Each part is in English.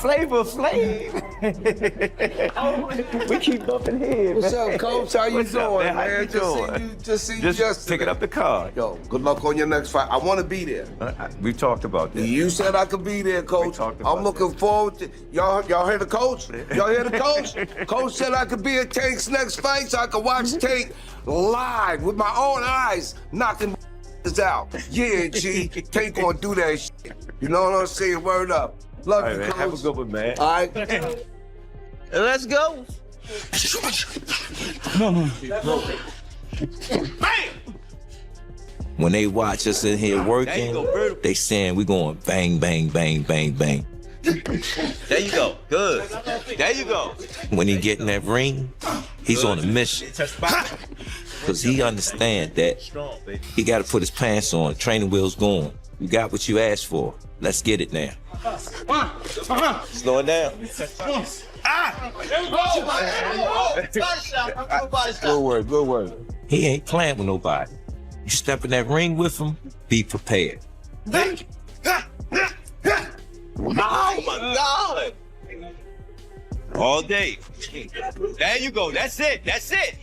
Flavor Flav. We keep bumping heads. What's up, Coach? How you doing, man? How you doing? Just see you yesterday. Picking up the card. Yo, good luck on your next fight. I want to be there. We talked about that. You said I could be there, Coach. I'm looking forward to y'all. Y'all hear the coach? Y'all hear the coach? Coach said I could be at Tank's next fight, so I could watch Tank live with my own eyes, knocking out. Yeah, G. Tank gonna do that shit. You know what I'm saying? Word up. Love you, man. Coach. Have a good one, man. All right. Let's go. When they watch us in here working, they saying we going bang, bang, bang, bang, bang. There you go. Good. There you go. When he get in that ring, he's on a mission. Because he understand that he got to put his pants on, training wheels going. You got what you asked for. Let's get it now. Slow it down. Good word. Good word. He ain't playing with nobody. You step in that ring with him, be prepared. Oh my God. All day. There you go. That's it. That's it.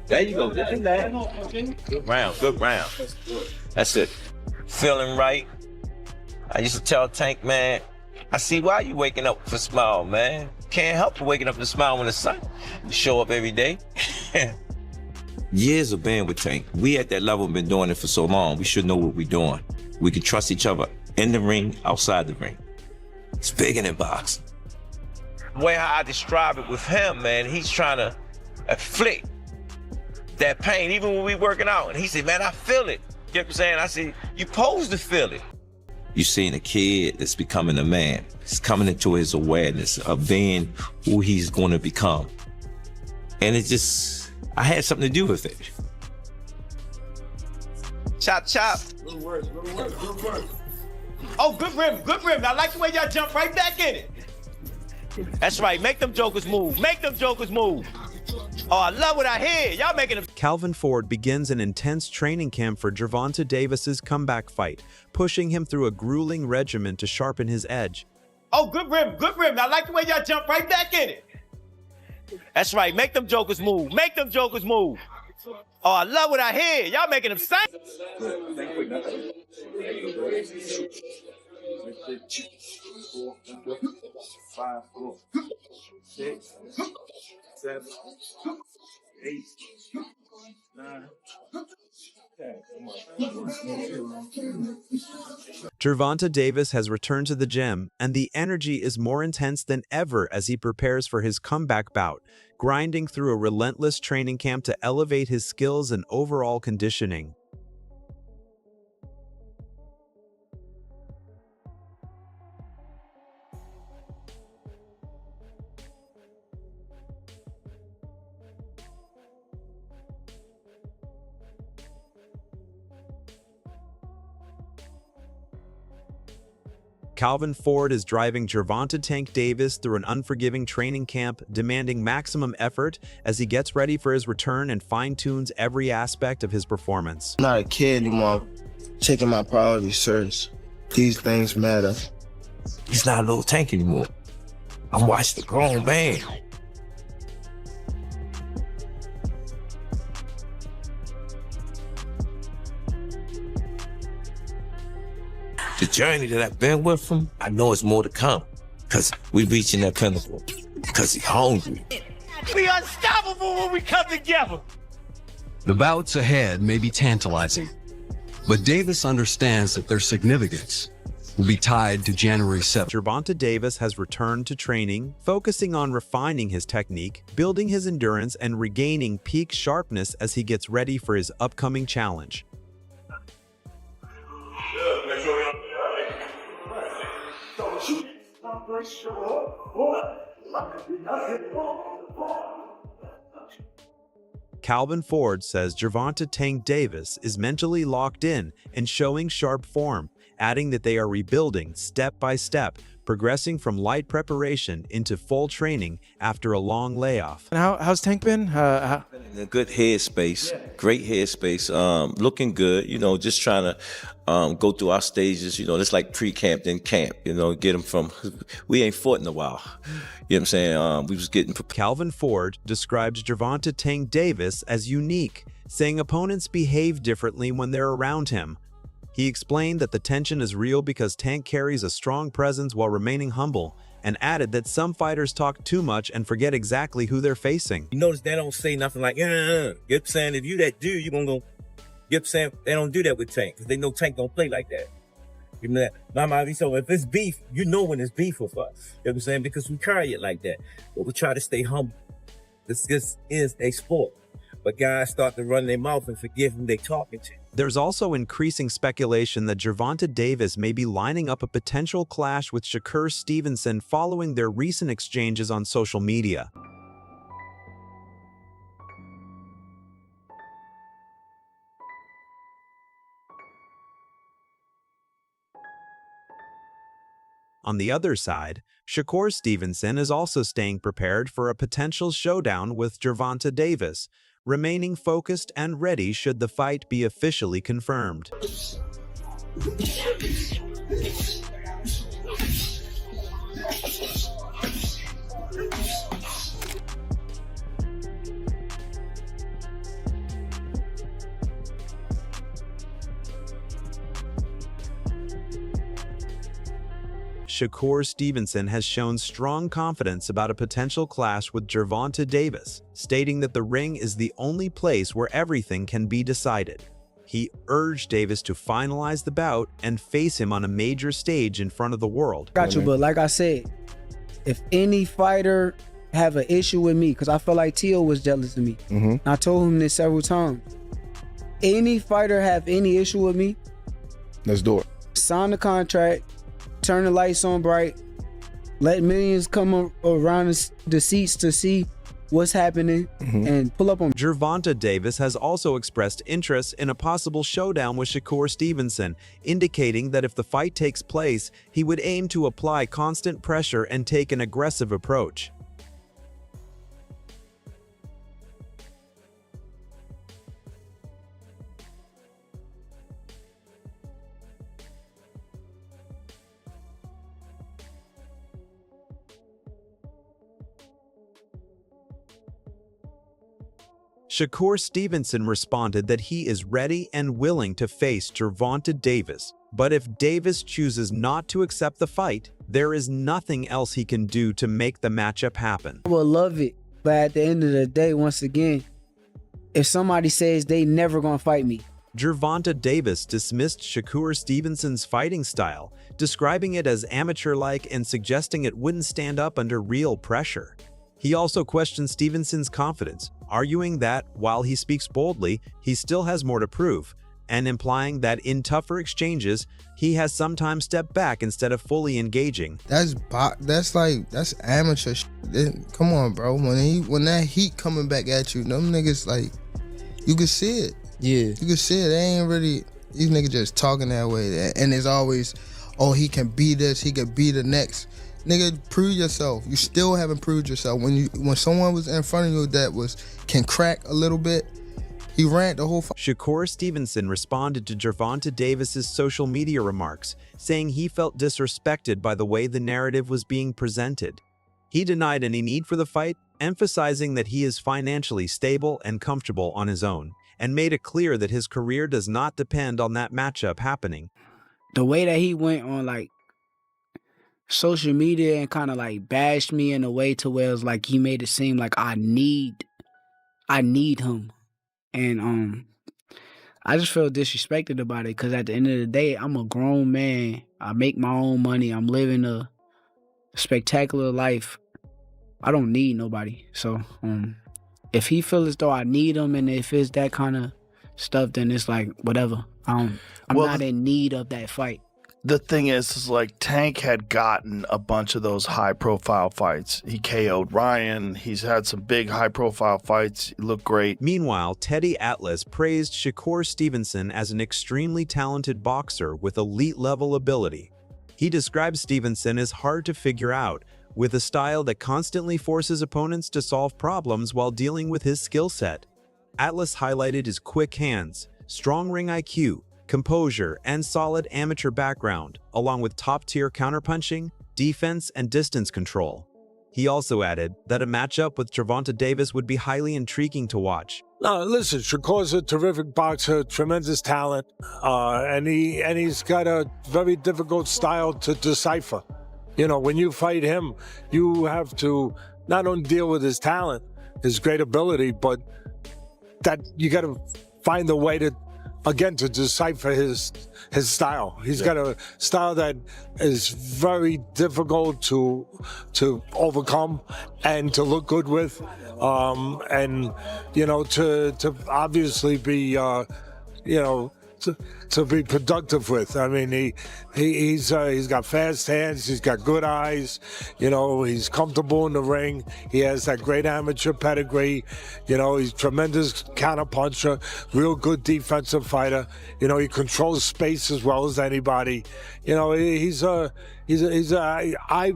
There you go. Good round. Good round. That's it. Feeling right. I used to tell Tank, man, I see why you waking up with a smile, man. Can't help but waking up with a smile when the sun show up every day. Years of being with Tank. We at that level been doing it for so long. We should know what we're doing. We can trust each other in the ring, outside the ring. It's bigger than boxing. The way how I describe it with him, man, he's trying to inflict that pain, even when we working out. And he said, man, I feel it. You know what I'm saying? I said, you supposed to feel it. You seen a kid that's becoming a man. He's coming into his awareness of being who he's going to become. And it just, I had something to do with it. Chop, chop. Good work. Good work. Good work. Oh, good rim. Good rim. I like the way y'all jump right back in it. That's right. Make them jokers move. Make them jokers move. Oh, I love what I hear. Y'all making them. Calvin Ford begins an intense training camp for Gervonta Davis's comeback fight, pushing him through a grueling regimen to sharpen his edge. Oh, good rim. Good rim. I like the way y'all jump right back in it. That's right. Make them jokers move. Make them jokers move. Oh, I love what I hear. Y'all making them sing. 5, 4, 6, 7, 8, 9. Gervonta Davis has returned to the gym, and the energy is more intense than ever as he prepares for his comeback bout, grinding through a relentless training camp to elevate his skills and overall conditioning. Calvin Ford is driving Gervonta "Tank" Davis through an unforgiving training camp, demanding maximum effort as he gets ready for his return and fine-tunes every aspect of his performance. I'm not a kid anymore. Taking my priorities serious. These things matter. He's not a little Tank anymore. I'm watching a grown man. The journey that I've been with him, I know it's more to come. Because we're reaching that pinnacle. Because he's hungry. We unstoppable when we come together. The bouts ahead may be tantalizing, but Davis understands that their significance will be tied to January 7th. Gervonta Davis has returned to training, focusing on refining his technique, building his endurance, and regaining peak sharpness as he gets ready for his upcoming challenge. Calvin Ford says Gervonta "Tank" Davis is mentally locked in and showing sharp form, adding that they are rebuilding step by step, progressing from light preparation into full training after a long layoff. And how's Tank been? In a good headspace, great headspace, looking good, just trying to go through our stages, it's like pre-camp, then camp, get them from, we ain't fought in a while. You know what I'm saying? We was getting prepared. Calvin Ford describes Gervonta Tank Davis as unique, saying opponents behave differently when they're around him. He explained that the tension is real because Tank carries a strong presence while remaining humble, and added that some fighters talk too much and forget exactly who they're facing. You notice they don't say nothing like, You know what I'm saying? If you that dude, you're going to go, you know what I'm saying? They don't do that with Tank, because they know Tank don't play like that. You know that? So if it's beef, you know when it's beef with us. You know what I'm saying? Because we carry it like that. But we try to stay humble. This is a sport. But guys start to run their mouth and forget who they talking to. There's also increasing speculation that Gervonta Davis may be lining up a potential clash with Shakur Stevenson following their recent exchanges on social media. On the other side, Shakur Stevenson is also staying prepared for a potential showdown with Gervonta Davis, remaining focused and ready should the fight be officially confirmed. Shakur Stevenson has shown strong confidence about a potential clash with Gervonta Davis, stating that the ring is the only place where everything can be decided. He urged Davis to finalize the bout and face him on a major stage in front of the world. Got you, but like I said, if any fighter have an issue with me, because I feel like Tio was jealous of me. I told him this several times. Any fighter have any issue with me, Let's do it. sign the contract, turn the lights on bright, let millions come around the seats to see what's happening, and pull up on me. Gervonta Davis has also expressed interest in a possible showdown with Shakur Stevenson, indicating that if the fight takes place, he would aim to apply constant pressure and take an aggressive approach. Shakur Stevenson responded that he is ready and willing to face Gervonta Davis, but if Davis chooses not to accept the fight, there is nothing else he can do to make the matchup happen. I would love it, but at the end of the day, once again, if somebody says they never gonna fight me. Gervonta Davis dismissed Shakur Stevenson's fighting style, describing it as amateur-like and suggesting it wouldn't stand up under real pressure. He also questioned Stevenson's confidence, arguing that, while he speaks boldly, he still has more to prove, and implying that in tougher exchanges, he has sometimes stepped back instead of fully engaging. That's amateur Come on, bro. When that heat coming back at you, them niggas, like, you can see it. Yeah. You can see it. They ain't really, these niggas just talking that way. And it's always, oh, he can be this, he can be the next. Nigga, prove yourself. You still haven't proved yourself. When someone was in front of you that can crack a little bit, he ran the whole fight. Shakur Stevenson responded to Gervonta Davis's social media remarks, saying he felt disrespected by the way the narrative was being presented. He denied any need for the fight, emphasizing that he is financially stable and comfortable on his own, and made it clear that his career does not depend on that matchup happening. The way that he went on, like, social media and kind of like bashed me in a way to where it's like he made it seem like I need him, and I just feel disrespected about it, because at the end of the day, I'm a grown man. I make my own money. I'm living a spectacular life. I don't need nobody. So if he feels as though I need him, and if it's that kind of stuff, then it's like whatever. I'm not in need of that fight. The thing is like Tank had gotten a bunch of those high-profile fights. He KO'd Ryan. He's had some big high-profile fights. He looked great. Meanwhile, Teddy Atlas praised Shakur Stevenson as an extremely talented boxer with elite-level ability. He describes Stevenson as hard to figure out, with a style that constantly forces opponents to solve problems while dealing with his skill set. Atlas highlighted his quick hands, strong ring IQ, composure, and solid amateur background, along with top-tier counterpunching, defense, and distance control. He also added that a matchup with Gervonta Davis would be highly intriguing to watch. No, listen, Shakur's a terrific boxer, tremendous talent, and he's got a very difficult style to decipher. You know, when you fight him, you have to not only deal with his talent, his great ability, but that you got to find a way to, again, to decipher his style. He's got a style that is very difficult to overcome and to look good with, and you know, to obviously be to be productive with. I mean, he's got fast hands, he's got good eyes, you know, he's comfortable in the ring, he has that great amateur pedigree, you know, he's tremendous counterpuncher, real good defensive fighter, you know, he controls space as well as anybody. You know, I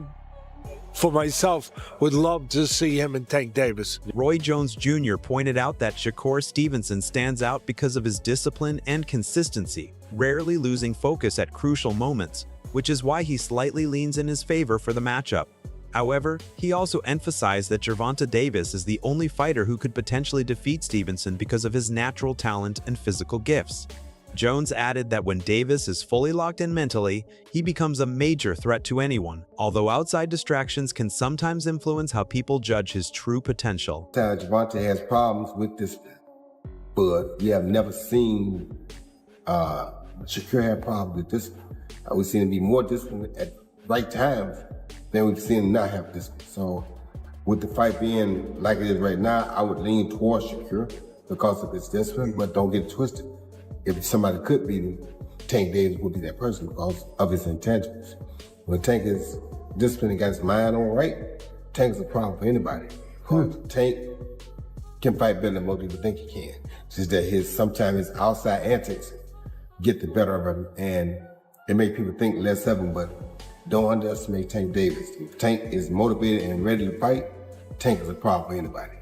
for myself, would love to see him and Tank Davis. Roy Jones Jr. pointed out that Shakur Stevenson stands out because of his discipline and consistency, rarely losing focus at crucial moments, which is why he slightly leans in his favor for the matchup. However, he also emphasized that Gervonta Davis is the only fighter who could potentially defeat Stevenson because of his natural talent and physical gifts. Jones added that when Davis is fully locked in mentally, he becomes a major threat to anyone, although outside distractions can sometimes influence how people judge his true potential. Gervonta has problems with this, but we have never seen Shakur have problems with this. We've seen him be more disciplined at right times than we've seen him not have discipline. So with the fight being like it is right now, I would lean towards Shakur because of his discipline, but don't get it twisted. If somebody could beat him, Tank Davis would be that person because of his intangibles. When Tank is disciplined and got his mind on right, Tank is a problem for anybody. Tank can fight better than most people think he can. It's just that sometimes his outside antics get the better of him, and it makes people think less of him, but don't underestimate Tank Davis. If Tank is motivated and ready to fight, Tank is a problem for anybody.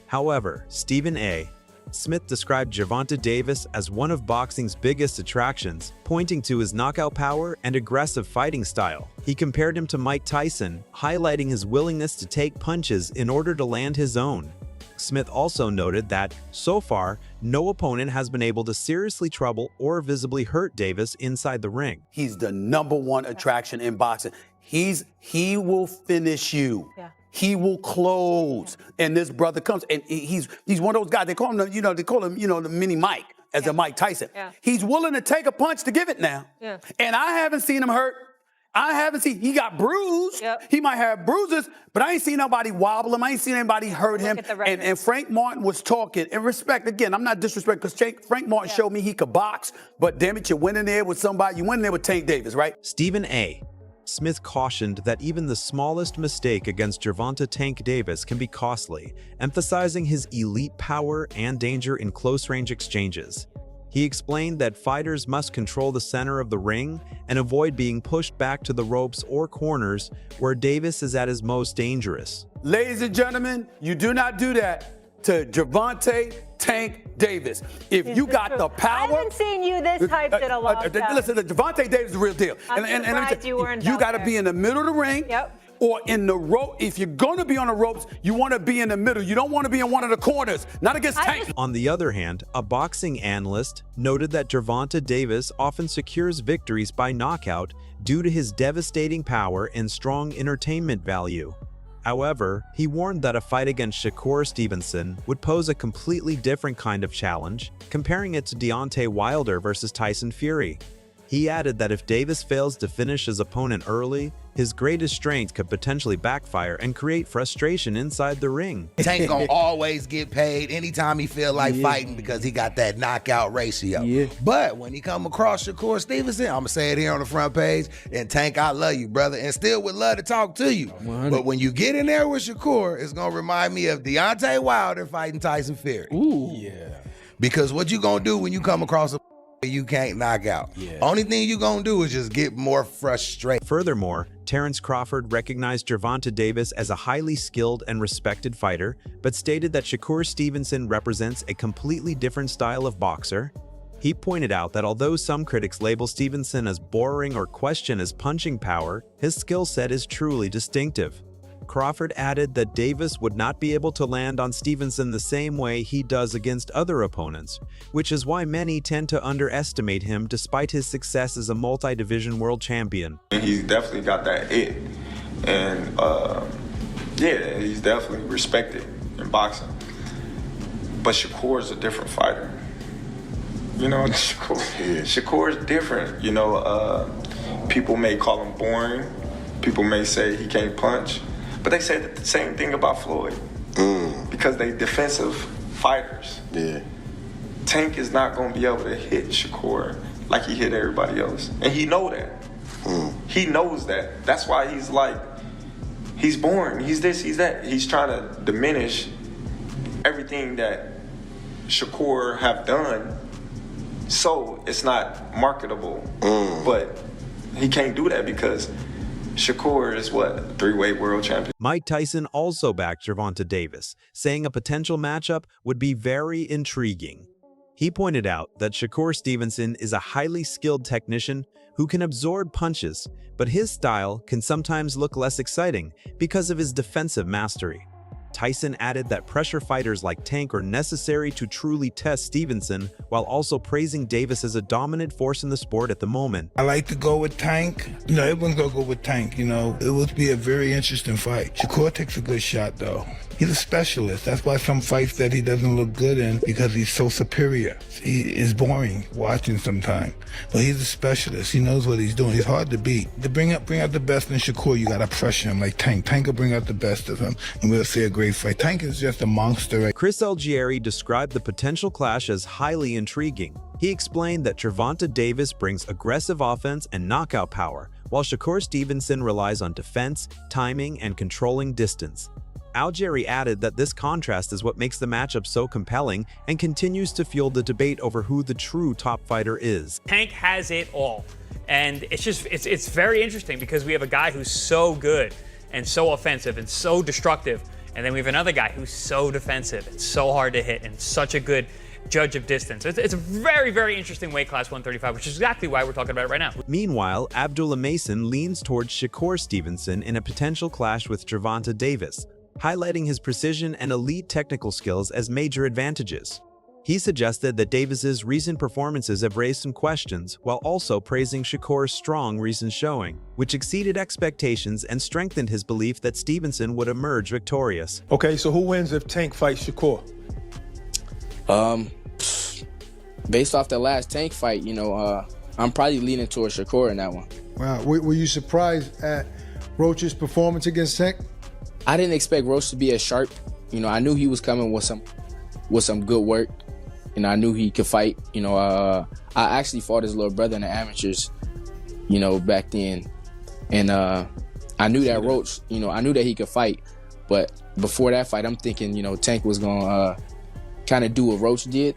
However, Stephen A. Smith described Gervonta Davis as one of boxing's biggest attractions, pointing to his knockout power and aggressive fighting style. He compared him to Mike Tyson, highlighting his willingness to take punches in order to land his own. Smith also noted that, so far, no opponent has been able to seriously trouble or visibly hurt Davis inside the ring. He's the #1 attraction in boxing. He will finish you. Yeah. He will close, and this brother comes, and he's one of those guys. They call him, the mini Mike, as a Mike Tyson. Yeah. He's willing to take a punch to give it now. Yeah. And I haven't seen him hurt. He got bruised. Yep. He might have bruises, but I ain't seen nobody wobble him. I ain't seen anybody hurt him. And Frank Martin was talking, in respect, again, I'm not disrespecting, because Frank Martin showed me he could box, but damn it, you went in there with somebody, you went in there with Tank Davis, right? Stephen A. Smith cautioned that even the smallest mistake against Gervonta Tank Davis can be costly, emphasizing his elite power and danger in close-range exchanges. He explained that fighters must control the center of the ring and avoid being pushed back to the ropes or corners where Davis is at his most dangerous. Ladies and gentlemen, you do not do that to Gervonta Tank Davis. If you got the power... I haven't seen you this hyped in a long time. Listen, Gervonta Davis is the real deal. You got to be in the middle of the ring. Yep. Or in the rope. If you're going to be on the ropes, you want to be in the middle. You don't want to be in one of the corners. Not against Tank. On the other hand, a boxing analyst noted that Gervonta Davis often secures victories by knockout due to his devastating power and strong entertainment value. However, he warned that a fight against Shakur Stevenson would pose a completely different kind of challenge, comparing it to Deontay Wilder versus Tyson Fury. He added that if Davis fails to finish his opponent early, his greatest strength could potentially backfire and create frustration inside the ring. Tank gonna always get paid anytime he feel like fighting because he got that knockout ratio. Yeah. But when he come across Shakur Stevenson, I'm gonna say it here on the front page, and Tank, I love you, brother, and still would love to talk to you. 100. But when you get in there with Shakur, it's gonna remind me of Deontay Wilder fighting Tyson Fury. Ooh. Yeah. Because what you gonna do when you come across a you can't knock out. Yeah. Only thing you gonna do is just get more frustrated. Furthermore, Terrence Crawford recognized Gervonta Davis as a highly skilled and respected fighter, but stated that Shakur Stevenson represents a completely different style of boxer. He pointed out that although some critics label Stevenson as boring or question his punching power, his skill set is truly distinctive. Crawford added that Davis would not be able to land on Stevenson the same way he does against other opponents, which is why many tend to underestimate him despite his success as a multi-division world champion. He's definitely got that it, and yeah, he's definitely respected in boxing. But Shakur is a different fighter. You know, Shakur is different. You know, people may call him boring. People may say he can't punch. But they say the same thing about Floyd because they defensive fighters. Yeah. Tank is not going to be able to hit Shakur like he hit everybody else. And he know that. He knows that. That's why he's like, he's boring. He's this, he's that. He's trying to diminish everything that Shakur have done so it's not marketable. But he can't do that because Shakur is what, three-weight world champion. Mike Tyson also backed Gervonta Davis, saying a potential matchup would be very intriguing. He pointed out that Shakur Stevenson is a highly skilled technician who can absorb punches, but his style can sometimes look less exciting because of his defensive mastery. Tyson added that pressure fighters like Tank are necessary to truly test Stevenson, while also praising Davis as a dominant force in the sport at the moment. I like to go with Tank. You know, everyone's gonna go with Tank, you know. It would be a very interesting fight. Shakur takes a good shot, though. He's a specialist. That's why some fights that he doesn't look good in, because he's so superior. He is boring watching sometimes. But he's a specialist. He knows what he's doing. He's hard to beat. To bring out the best in Shakur, you gotta pressure him like Tank. Tank will bring out the best of him, and we'll see a great fight. Tank is just a monster. Chris Algieri described the potential clash as highly intriguing. He explained that Gervonta Davis brings aggressive offense and knockout power, while Shakur Stevenson relies on defense, timing, and controlling distance. Algieri added that this contrast is what makes the matchup so compelling and continues to fuel the debate over who the true top fighter is. Tank has it all. And it's very interesting because we have a guy who's so good and so offensive and so destructive. And then we have another guy who's so defensive and so hard to hit and such a good judge of distance. It's a very, very interesting weight class, 135, which is exactly why we're talking about it right now. Meanwhile, Abdullah Mason leans towards Shakur Stevenson in a potential clash with Gervonta Davis, highlighting his precision and elite technical skills as major advantages. He suggested that Davis's recent performances have raised some questions, while also praising Shakur's strong recent showing, which exceeded expectations and strengthened his belief that Stevenson would emerge victorious. Okay, so who wins if Tank fights Shakur? Based off the last Tank fight, you know, I'm probably leaning towards Shakur in that one. Wow, were you surprised at Roach's performance against Tank? I didn't expect Roach to be as sharp. You know, I knew he was coming with some good work. And I knew he could fight. You know, I actually fought his little brother in the amateurs, you know, back then. And I knew that Roach, you know, I knew that he could fight. But before that fight, I'm thinking, you know, Tank was going to kind of do what Roach did.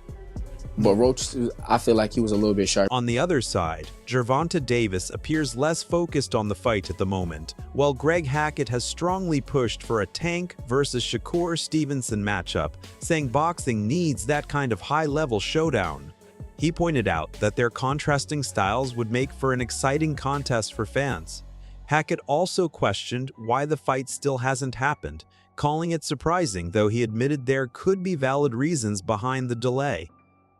But Roach, I feel like he was a little bit sharp. On the other side, Gervonta Davis appears less focused on the fight at the moment, while Greg Hackett has strongly pushed for a Tank versus Shakur Stevenson matchup, saying boxing needs that kind of high-level showdown. He pointed out that their contrasting styles would make for an exciting contest for fans. Hackett also questioned why the fight still hasn't happened, calling it surprising, though he admitted there could be valid reasons behind the delay.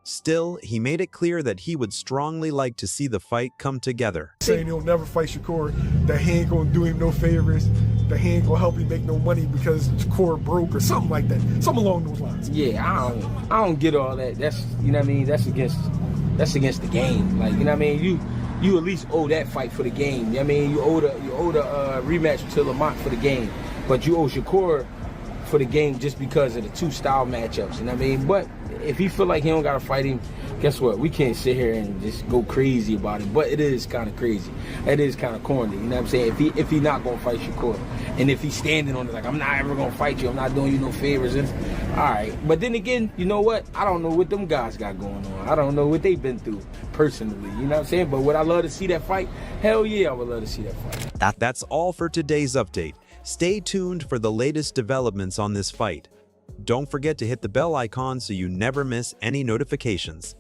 Still, he made it clear that he would strongly like to see the fight come together. Saying he'll never fight Shakur, that he ain't gonna do him no favors, that he ain't gonna help him make no money because Shakur broke or something like that. Something along those lines. Yeah, I don't get all that. That's, you know what I mean, that's against the game. Like, you know what I mean? You at least owe that fight for the game. You know what I mean? You owe the rematch to Lamont for the game. But you owe Shakur for the game just because of the two style matchups. You know what I mean? But if he feel like he don't gotta fight him, guess what? We can't sit here and just go crazy about it. But it is kind of crazy. It is kind of corny. You know what I'm saying? If he not gonna fight Shakur, and if he's standing on it like, I'm not ever gonna fight you, I'm not doing you no favors. And all right. But then again, you know what? I don't know what them guys got going on. I don't know what they've been through personally. You know what I'm saying? But would I love to see that fight? Hell yeah, I would love to see that fight. That's all for today's update. Stay tuned for the latest developments on this fight. Don't forget to hit the bell icon so you never miss any notifications.